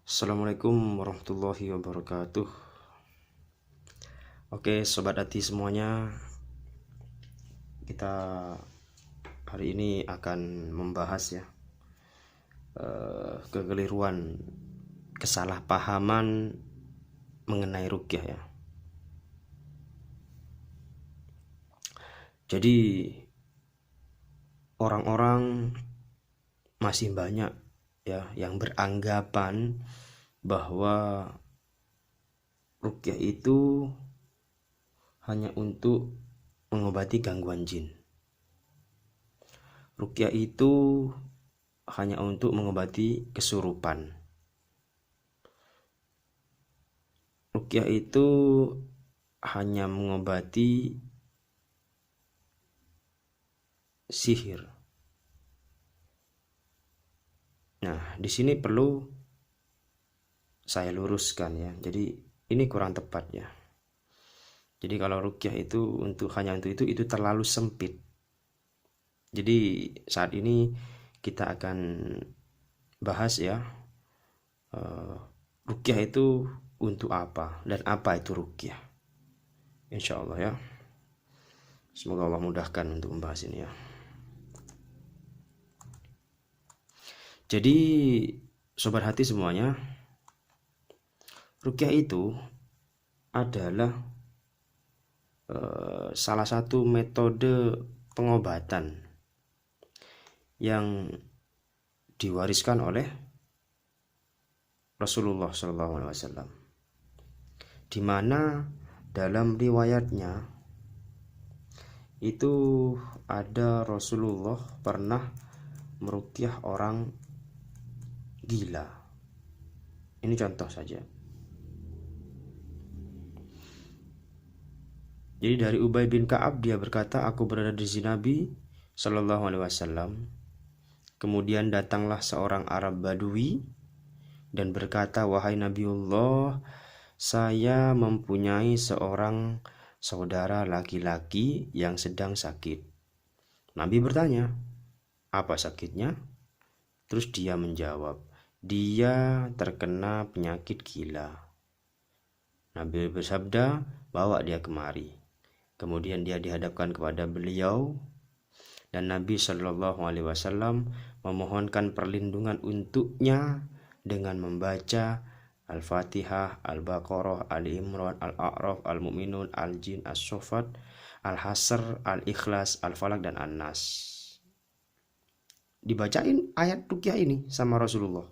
Assalamualaikum warahmatullahi wabarakatuh. Oke, sobat hati semuanya, kita hari ini akan membahas kekeliruan, kesalahpahaman mengenai ruqyah ya. Jadi orang-orang masih banyak ya yang beranggapan bahwa ruqyah itu hanya untuk mengobati gangguan jin. Ruqyah itu hanya untuk mengobati kesurupan. Ruqyah itu hanya mengobati sihir. Nah, di sini perlu saya luruskan ya. Jadi ini kurang tepat ya. Jadi kalau ruqyah itu hanya untuk itu terlalu sempit. Jadi saat ini kita akan bahas ya, ruqyah itu untuk apa dan apa itu ruqyah. Insya Allah ya. Semoga Allah mudahkan untuk membahas ini ya. Jadi sobat hati semuanya, ruqyah itu adalah salah satu metode pengobatan yang diwariskan oleh Rasulullah SAW, di mana dalam riwayatnya itu ada Rasulullah pernah meruqyah orang gila. Ini contoh saja. Jadi dari Ubay bin Ka'ab dia berkata, aku berada di sisi Nabi Shallallahu Alaihi Wasallam. Kemudian datanglah seorang Arab Badui dan berkata, wahai Nabiullah, saya mempunyai seorang saudara laki-laki yang sedang sakit. Nabi bertanya, apa sakitnya? Terus dia menjawab, dia terkena penyakit gila. Nabi bersabda, bawa dia kemari. Kemudian dia dihadapkan kepada beliau dan Nabi Shallallahu Alaihi Wasallam memohonkan perlindungan untuknya dengan membaca Al-Fatihah, Al-Baqarah, Al-Imran, Al-A'raf, Al-Mu'minun, Al-Jin, As-Sofat, Al-Hasr, Al-Ikhlas, Al-Falaq dan An-Nas. Dibacain ayat ruqyah ini sama Rasulullah.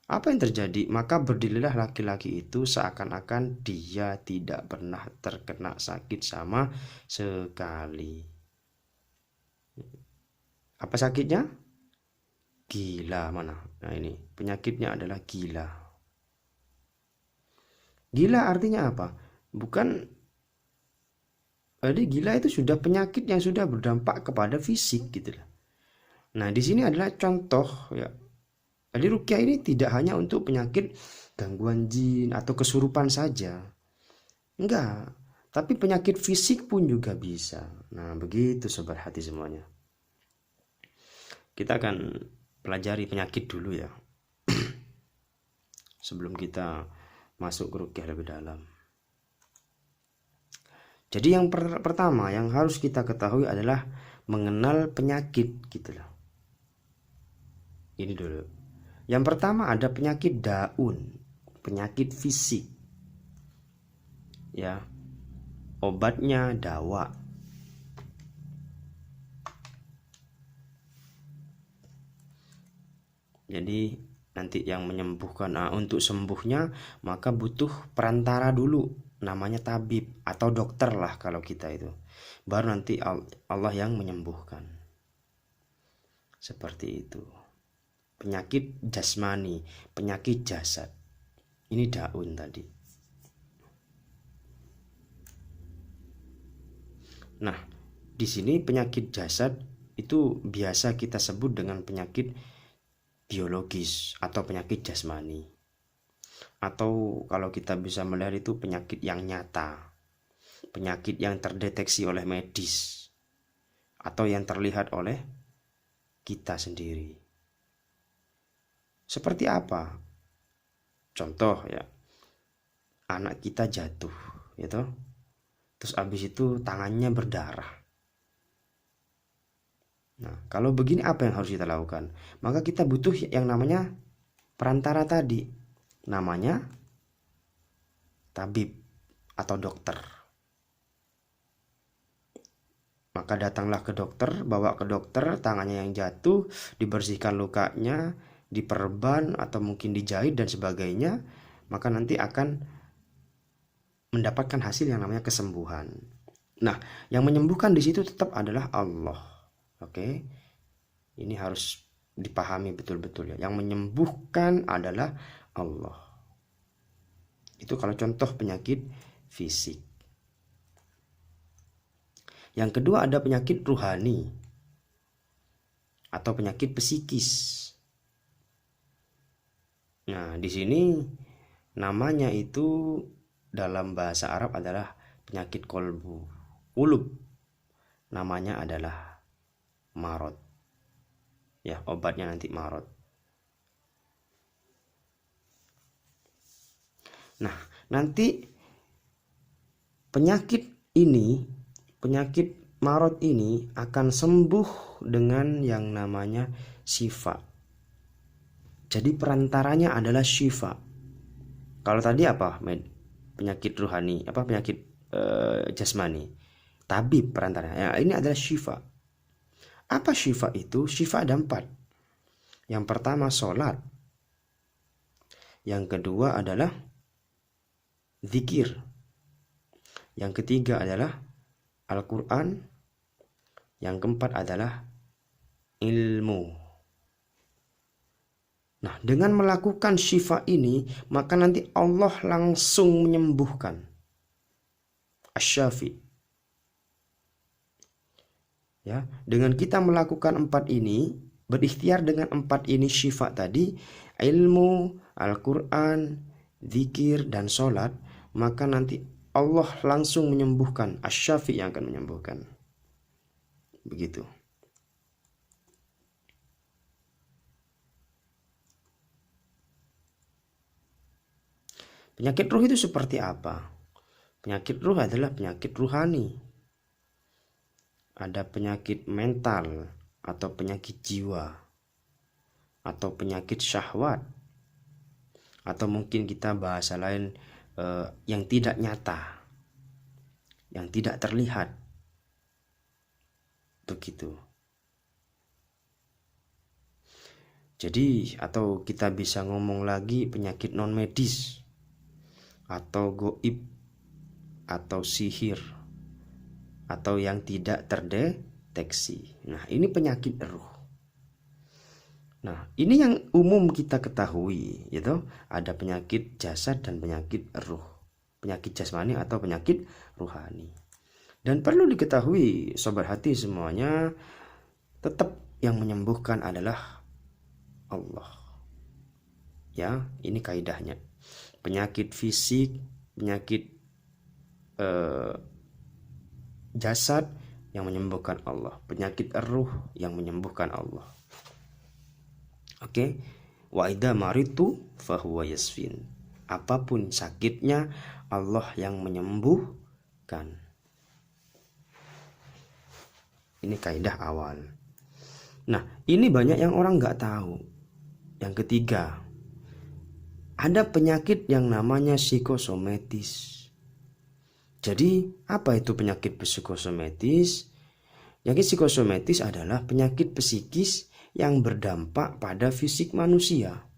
Apa yang terjadi? Maka berdirilah laki-laki itu seakan-akan dia tidak pernah terkena sakit sama sekali. Apa sakitnya? Gila. Mana? Nah ini, penyakitnya adalah gila. Gila artinya apa? Jadi gila itu sudah penyakit yang sudah berdampak kepada fisik gitu lah. Nah, di sini adalah contoh ya. Jadi ruqyah ini tidak hanya untuk penyakit gangguan jin atau kesurupan saja. Enggak, tapi penyakit fisik pun juga bisa. Nah, begitu sobat hati semuanya. Kita akan pelajari penyakit dulu ya. Sebelum kita masuk ke ruqyah lebih dalam. Jadi yang pertama yang harus kita ketahui adalah mengenal penyakit gitu loh. Ini dulu. Yang pertama ada penyakit daun, penyakit fisik. Ya. Obatnya dawa. Jadi nanti yang menyembuhkan untuk sembuhnya maka butuh perantara dulu, namanya tabib atau dokter lah kalau kita itu. Baru nanti Allah yang menyembuhkan. Seperti itu. Penyakit jasmani, penyakit jasad. Ini daun tadi. Nah, di sini penyakit jasad itu biasa kita sebut dengan penyakit biologis atau penyakit jasmani. Atau kalau kita bisa melihat itu penyakit yang nyata. Penyakit yang terdeteksi oleh medis atau yang terlihat oleh kita sendiri. Seperti apa? Contoh ya, anak kita jatuh, gitu. Terus abis itu tangannya berdarah. Nah, kalau begini apa yang harus kita lakukan? Maka kita butuh yang namanya perantara tadi. Namanya tabib atau dokter. Maka datanglah ke dokter, bawa ke dokter, tangannya yang jatuh, dibersihkan lukanya, diperban atau mungkin dijahit dan sebagainya, maka nanti akan mendapatkan hasil yang namanya kesembuhan. Nah, yang menyembuhkan di situ tetap adalah Allah. Oke. Ini harus dipahami betul-betul ya. Yang menyembuhkan adalah Allah. Itu kalau contoh penyakit fisik. Yang kedua ada penyakit ruhani atau penyakit psikis. Nah, di sini namanya itu dalam bahasa Arab adalah penyakit qulub. Namanya adalah marad. Ya, obatnya nanti marad. Nah, nanti penyakit marad ini akan sembuh dengan yang namanya syifa. Jadi perantaranya adalah syifa. Kalau tadi apa? Penyakit ruhani, penyakit jasmani. Tabib perantaranya. Ya, ini adalah syifa. Apa syifa itu? Syifa ada 4. Yang pertama sholat. Yang kedua adalah zikir. Yang ketiga adalah Al-Quran. Yang keempat adalah ilmu. Nah, dengan melakukan syifa ini, maka nanti Allah langsung menyembuhkan. Asy-Syafi. Ya, dengan kita melakukan 4 ini, berikhtiar dengan 4 ini syifa tadi, ilmu, Al-Quran, zikir, dan sholat, maka nanti Allah langsung menyembuhkan. Asy-Syafi yang akan menyembuhkan. Begitu. Penyakit ruh itu seperti apa? Penyakit ruh adalah penyakit ruhani. Ada penyakit mental atau penyakit jiwa atau penyakit syahwat, atau mungkin kita bahasa lain yang tidak nyata, yang tidak terlihat. Begitu. Jadi atau kita bisa ngomong lagi penyakit non medis atau goib atau sihir atau yang tidak terdeteksi. Nah, ini penyakit ruh. Nah, ini yang umum kita ketahui, gitu. Ada penyakit jasad dan penyakit ruh. Penyakit jasmani atau penyakit ruhani. Dan perlu diketahui sobat hati semuanya, tetap yang menyembuhkan adalah Allah. Ya, ini kaidahnya. Penyakit fisik, penyakit jasad yang menyembuhkan Allah, penyakit ruh yang menyembuhkan Allah. Oke. Wa idza maritu fahuwa yasfin. Apapun sakitnya, Allah yang menyembuhkan. Ini kaidah awal. Nah, ini banyak yang orang nggak tahu. Yang ketiga, ada penyakit yang namanya psikosomatis. Jadi, apa itu penyakit psikosomatis? Penyakit psikosomatis adalah penyakit psikis yang berdampak pada fisik manusia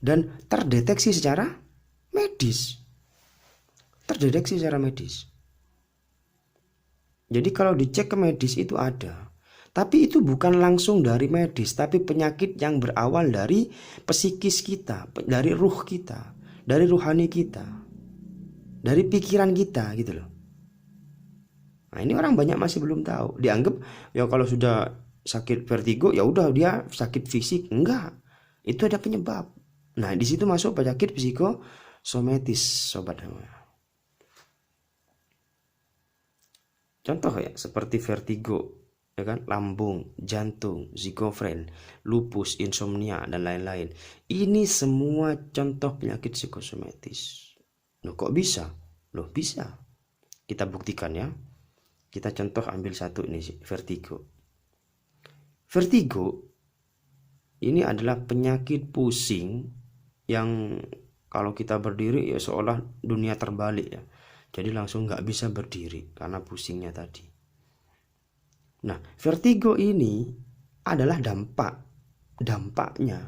dan terdeteksi secara medis. Terdeteksi secara medis. Jadi kalau dicek ke medis itu ada. Tapi itu bukan langsung dari medis, tapi penyakit yang berawal dari psikis kita, dari ruh kita, dari ruhani kita, dari pikiran kita, gitu loh. Nah, ini orang banyak masih belum tahu. Dianggap ya kalau sudah sakit vertigo ya udah dia sakit fisik. Enggak. Itu ada penyebab. Nah, di situ masuk penyakit psikosomatis, sobat. Contoh ya, seperti vertigo. ya kan, lambung, jantung, schizofren, lupus, insomnia, dan lain-lain. Ini semua contoh penyakit psikosomatis. Loh, kok bisa? Loh, bisa. Kita buktikan ya. Kita contoh ambil satu ini, vertigo. Vertigo ini adalah penyakit pusing yang kalau kita berdiri ya seolah dunia terbalik ya. Jadi langsung nggak bisa berdiri karena pusingnya tadi. Nah, vertigo ini adalah dampaknya.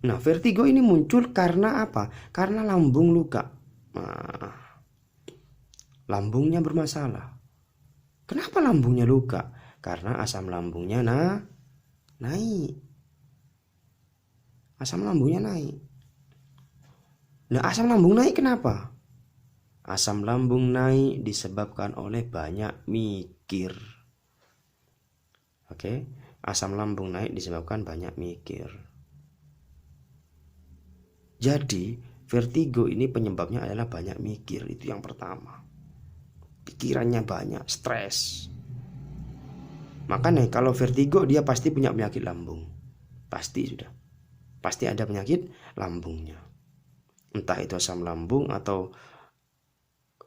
Nah, vertigo ini muncul karena apa? Karena lambung luka. Nah, lambungnya bermasalah. Kenapa lambungnya luka? Karena asam lambungnya naik. Asam lambungnya naik. Nah, asam lambung naik kenapa? Asam lambung naik disebabkan oleh banyak mikir. Oke, asam lambung naik disebabkan banyak mikir. Jadi, vertigo ini penyebabnya adalah banyak mikir. Itu yang pertama. Pikirannya banyak, stres. Makanya kalau vertigo dia pasti punya penyakit lambung. Pasti sudah. Pasti ada penyakit lambungnya. Entah itu asam lambung atau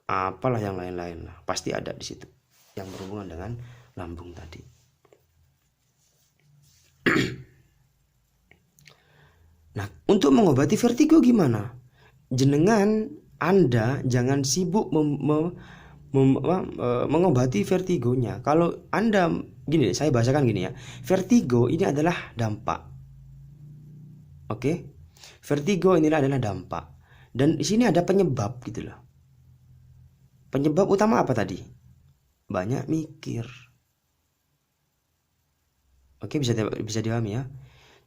apalah yang lain-lain lah, pasti ada di situ yang berhubungan dengan lambung tadi. Nah, untuk mengobati vertigo gimana? Jenengan Anda jangan sibuk mengobati vertigonya. Kalau Anda gini, saya bahasakan gini ya. Vertigo ini adalah dampak. Oke? Vertigo inilah adalah dampak. Dan di sini ada penyebab gitu loh. Penyebab utama apa tadi? Banyak mikir. Oke, bisa dipahami ya.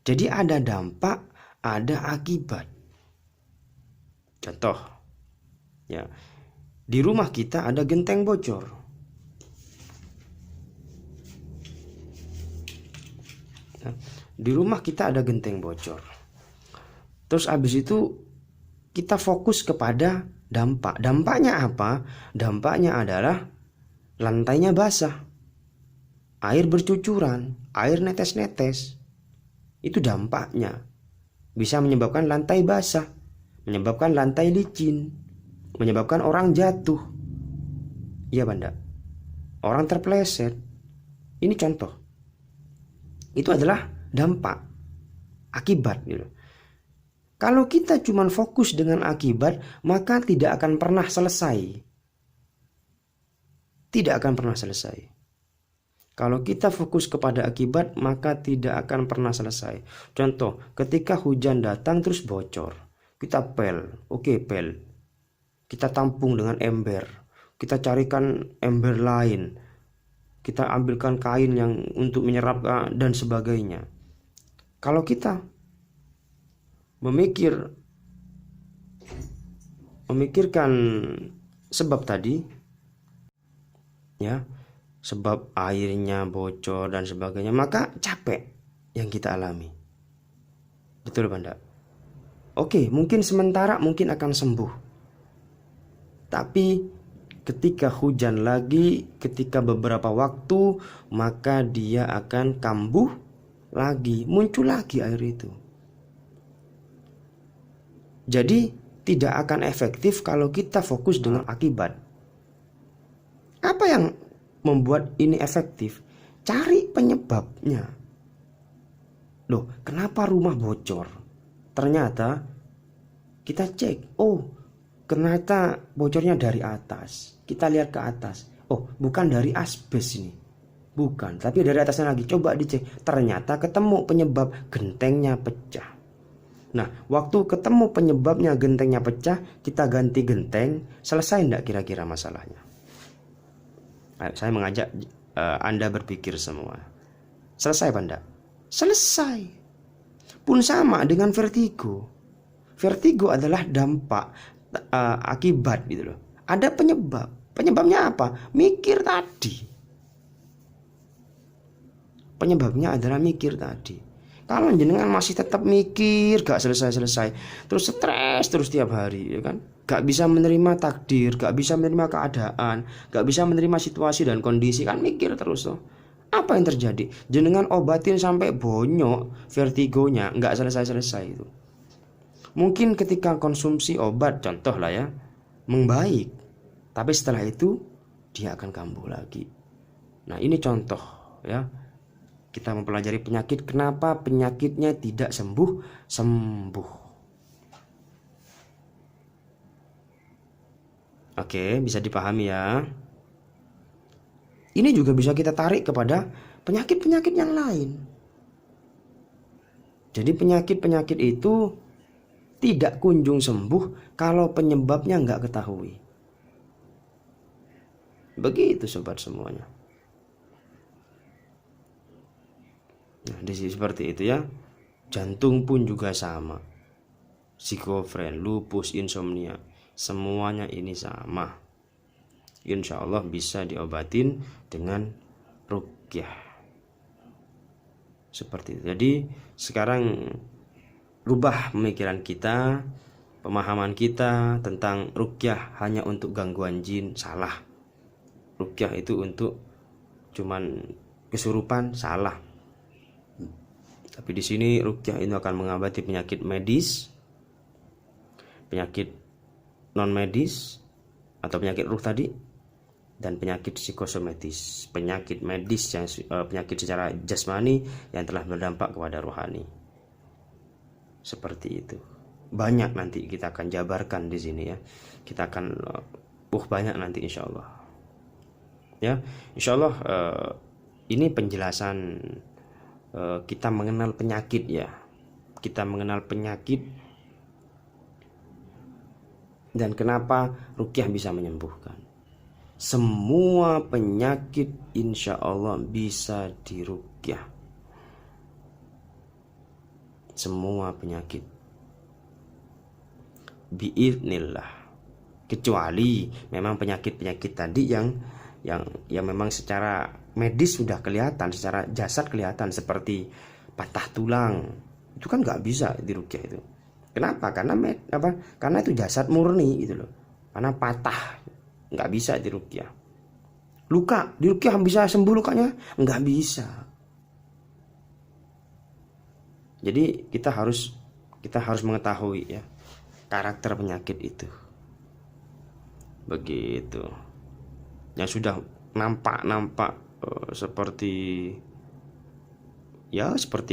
Jadi ada dampak, ada akibat. Contoh, ya, di rumah kita ada genteng bocor. Di rumah kita ada genteng bocor. Terus abis itu kita fokus kepada dampak. Dampaknya apa? Dampaknya adalah lantainya basah, air bercucuran, air netes-netes. Itu dampaknya. Bisa menyebabkan lantai basah, menyebabkan lantai licin, menyebabkan orang jatuh. Iya, Banda. Orang terpeleset. Ini contoh. Itu adalah dampak, akibat gitu. Kalau kita cuma fokus dengan akibat, maka tidak akan pernah selesai. Tidak akan pernah selesai. Kalau kita fokus kepada akibat, maka tidak akan pernah selesai. Contoh, ketika hujan datang terus bocor, kita pel, oke pel. Kita tampung dengan ember. Kita carikan ember lain. Kita ambilkan kain yang untuk menyerap dan sebagainya. Kalau kita memikirkan sebab tadi, ya, sebab airnya bocor dan sebagainya, maka capek yang kita alami. Betul, Banda? Oke, mungkin sementara mungkin akan sembuh. Tapi ketika hujan lagi, ketika beberapa waktu, maka dia akan kambuh lagi, muncul lagi air itu. Jadi tidak akan efektif kalau kita fokus dengan akibat. Apa yang membuat ini efektif? Cari penyebabnya. Loh, kenapa rumah bocor? Ternyata kita cek, oh ternyata bocornya dari atas. Kita lihat ke atas, oh bukan dari asbes ini, bukan, tapi dari atasnya lagi. Coba dicek, ternyata ketemu penyebab, gentengnya pecah. Nah, waktu ketemu penyebabnya gentengnya pecah, kita ganti genteng, selesai enggak kira-kira masalahnya? Ayo, saya mengajak Anda berpikir semua. Selesai apa enggak? Selesai. Pun sama dengan vertigo. Vertigo adalah dampak, akibat gitu loh. Ada penyebab. Penyebabnya apa? Mikir tadi. Penyebabnya adalah mikir tadi. Kalau jenengan masih tetap mikir, gak selesai-selesai, terus stres terus tiap hari, ya kan? gak bisa menerima takdir, gak bisa menerima keadaan, gak bisa menerima situasi dan kondisi, kan mikir terus tuh. Apa yang terjadi? Jenengan obatin sampai bonyok vertigonya, gak selesai-selesai itu. Mungkin ketika konsumsi obat, contoh lah ya, membaik, tapi setelah itu dia akan kambuh lagi. Nah ini contoh ya, kita mempelajari penyakit, kenapa penyakitnya tidak sembuh. Oke, bisa dipahami ya. Ini juga bisa kita tarik kepada penyakit-penyakit yang lain. Jadi penyakit-penyakit itu tidak kunjung sembuh kalau penyebabnya nggak ketahui. Begitu sobat semuanya. Nah, seperti itu ya. Jantung pun juga sama. Psikofren, lupus, insomnia, semuanya ini sama. Insya Allah bisa diobatin dengan ruqyah. Seperti itu. Jadi sekarang rubah pemikiran kita, pemahaman kita tentang ruqyah hanya untuk gangguan jin, salah. Ruqyah itu untuk cuman kesurupan, salah. Tapi di sini ruqyah itu akan mengobati penyakit medis, penyakit non medis atau penyakit ruh tadi, dan penyakit psikosomatis, penyakit medis yang penyakit secara jasmani yang telah berdampak kepada rohani. Seperti itu. Banyak nanti kita akan jabarkan di sini ya. Kita akan banyak nanti insya Allah. Ya, insya Allah ini penjelasan kita mengenal penyakit ya. Kita mengenal penyakit dan kenapa ruqyah bisa menyembuhkan. Semua penyakit insya Allah bisa diruqyah. Semua penyakit biiznillah, kecuali memang penyakit-penyakit tadi yang memang secara medis sudah kelihatan, secara jasad kelihatan, seperti patah tulang, itu kan nggak bisa diruqyah itu. Kenapa? Karena itu jasad murni gitu loh. Karena patah, nggak bisa diruqyah. Luka diruqyah bisa sembuh lukanya? Nggak bisa. Jadi kita harus mengetahui ya karakter penyakit itu. Begitu. Yang sudah nampak seperti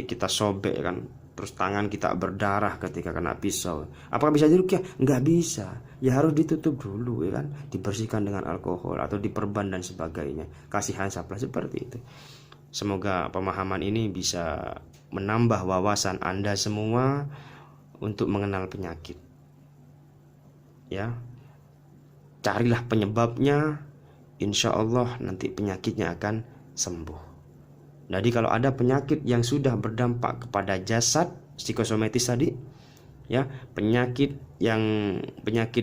kita sobek kan, terus tangan kita berdarah ketika kena pisau. Apakah bisa diruqyah? Nggak bisa. Ya harus ditutup dulu ya kan, dibersihkan dengan alkohol atau diperban dan sebagainya. Kasih handsaplast seperti itu. Semoga pemahaman ini bisa menambah wawasan Anda semua untuk mengenal penyakit. Ya. Carilah penyebabnya, insya Allah nanti penyakitnya akan sembuh. Jadi kalau ada penyakit yang sudah berdampak kepada jasad, psikosomatis tadi, ya, penyakit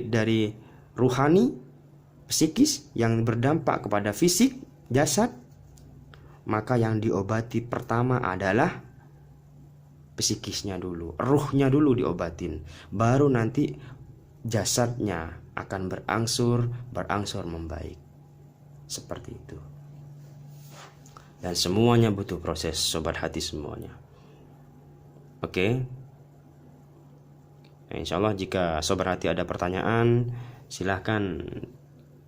dari ruhani, psikis yang berdampak kepada fisik, jasad, maka yang diobati pertama adalah psikisnya dulu, ruhnya dulu diobatin, baru nanti jasadnya akan berangsur membaik. Seperti itu. Dan semuanya butuh proses, sobat hati semuanya. Oke. Nah, insya Allah jika sobat hati ada pertanyaan, silahkan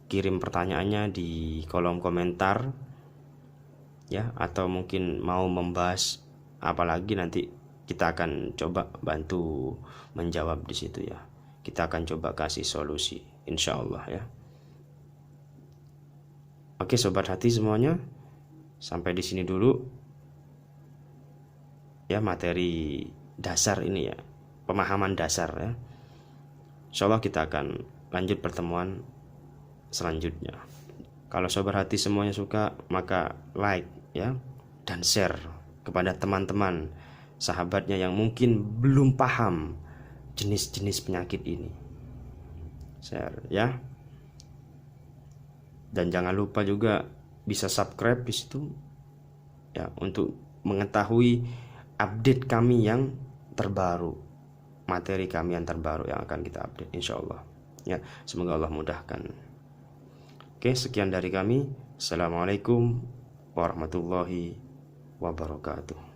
kirim pertanyaannya di kolom komentar ya, atau mungkin mau membahas apalagi, nanti kita akan coba bantu menjawab di situ ya. Kita akan coba kasih solusi insya Allah ya. Oke sobat hati semuanya, sampai di sini dulu ya materi dasar ini ya, pemahaman dasar ya. Insya Allah kita akan lanjut pertemuan selanjutnya. Kalau sobat hati semuanya suka, maka like ya, dan share kepada teman-teman sahabatnya yang mungkin belum paham jenis-jenis penyakit ini. Share ya. Dan jangan lupa juga bisa subscribe di situ ya, untuk mengetahui update kami yang terbaru, materi kami yang terbaru yang akan kita update insya Allah. Ya, semoga Allah mudahkan. Oke, sekian dari kami. Assalamualaikum warahmatullahi wabarakatuh.